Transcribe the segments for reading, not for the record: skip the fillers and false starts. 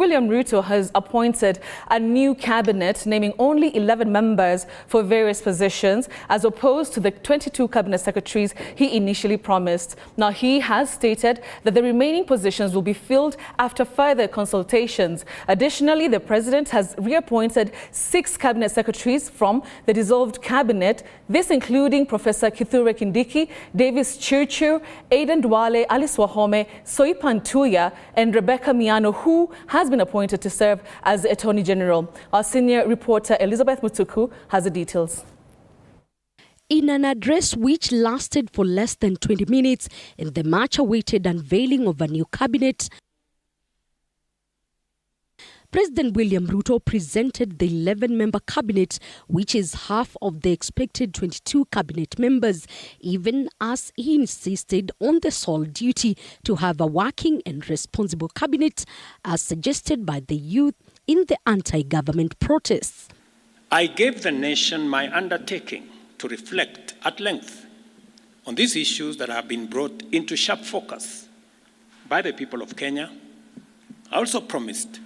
William Ruto has appointed a new cabinet, naming only 11 members for various positions, as opposed to the 22 cabinet secretaries he initially promised. Now, he has stated that the remaining positions will be filled after further consultations. Additionally, the president has reappointed 6 cabinet secretaries from the dissolved cabinet, this including Professor Kithure Kindiki, Davis Chirchir, Aden Duale, Alice Wahome, Soipan Tuya, and Rebecca Miano, who has been appointed to serve as the Attorney General. Our senior reporter Elizabeth Mutuku has the details. In an address which lasted for less than 20 minutes in the much-awaited unveiling of a new cabinet, President William Ruto presented the 11-member cabinet, which is half of the expected 22 cabinet members, even as he insisted on the sole duty to have a working and responsible cabinet, as suggested by the youth in the anti-government protests. I gave the nation my undertaking to reflect at length on these issues that have been brought into sharp focus by the people of Kenya. I also promised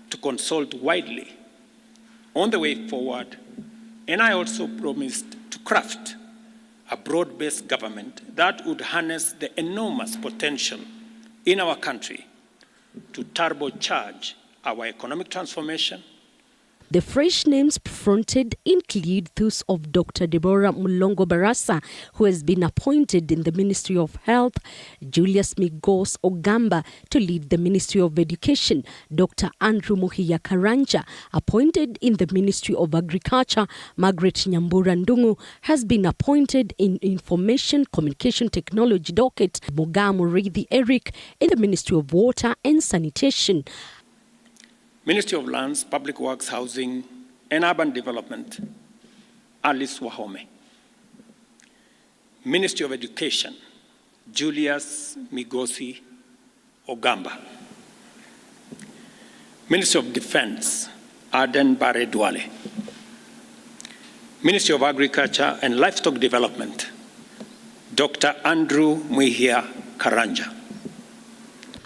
to consult widely on the way forward, and I also promised to craft a broad-based government that would harness the enormous potential in our country to turbocharge our economic transformation. The fresh names fronted include those of Dr. Deborah Mulongo Barasa, who has been appointed in the Ministry of Health, Julius Migos Ogamba to lead the Ministry of Education, Dr. Andrew Muhia Karanja, appointed in the Ministry of Agriculture, Margaret Nyambura Ndungu, has been appointed in Information Communication Technology docket, Mugamu Rithi Eric in the Ministry of Water and Sanitation. Ministry of Lands, Public Works, Housing and Urban Development, Alice Wahome. Ministry of Education, Julius Migosi Ogamba. Ministry of Defense, Aden Bare Duale. Ministry of Agriculture and Livestock Development, Dr. Andrew Muhia Karanja.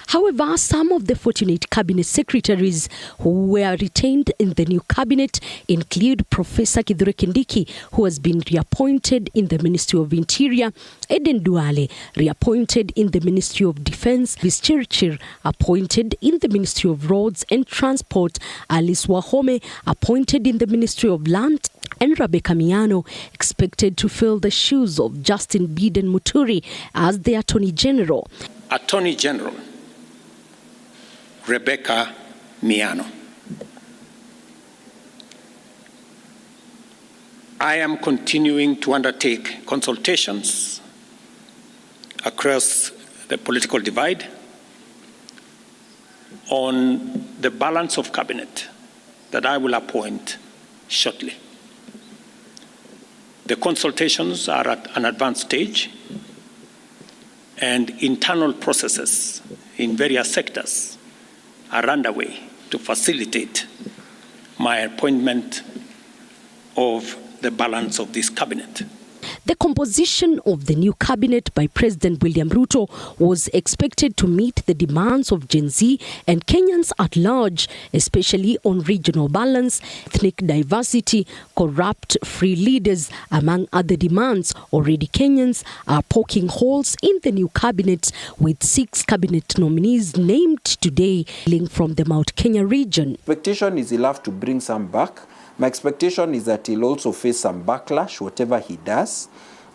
However, some of the fortunate cabinet secretaries who were retained in the new cabinet include Professor Kithure Kindiki, who has been reappointed in the Ministry of Interior, Aden Duale, reappointed in the Ministry of Defense, Davis Chirchir, appointed in the Ministry of Roads and Transport, Alice Wahome, appointed in the Ministry of Land, and Rebecca Miano, expected to fill the shoes of Justin Biden Muturi as the Attorney General. Attorney General Rebecca Miano. I am continuing to undertake consultations across the political divide on the balance of cabinet that I will appoint shortly. The consultations are at an advanced stage, and internal processes in various sectors are underway to facilitate my appointment of the balance of this cabinet. The composition of the new cabinet by President William Ruto was expected to meet the demands of Gen Z and Kenyans at large, especially on regional balance, ethnic diversity, corrupt-free leaders, among other demands. Already Kenyans are poking holes in the new cabinet, with 6 cabinet nominees named today, hailing from the Mount Kenya region. Expectation is he'll have to bring some back. My expectation is that he'll also face some backlash, whatever he does.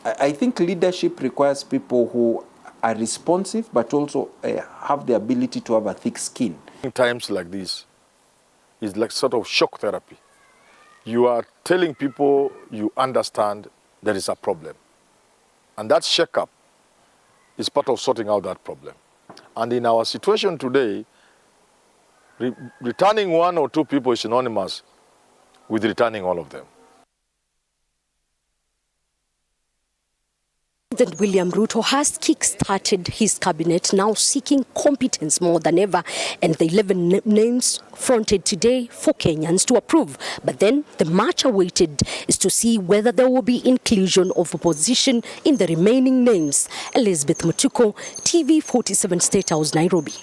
I think leadership requires people who are responsive, but also have the ability to have a thick skin. In times like this, it's like sort of shock therapy. You are telling people you understand there is a problem. And that shake-up is part of sorting out that problem. And in our situation today, returning 1 or 2 people is synonymous with returning all of them. President William Ruto has kick-started his cabinet, now seeking competence more than ever, and the 11 names fronted today for Kenyans to approve. But then the much awaited is to see whether there will be inclusion of opposition in the remaining names. Elizabeth Mutuku, TV 47 State House, Nairobi.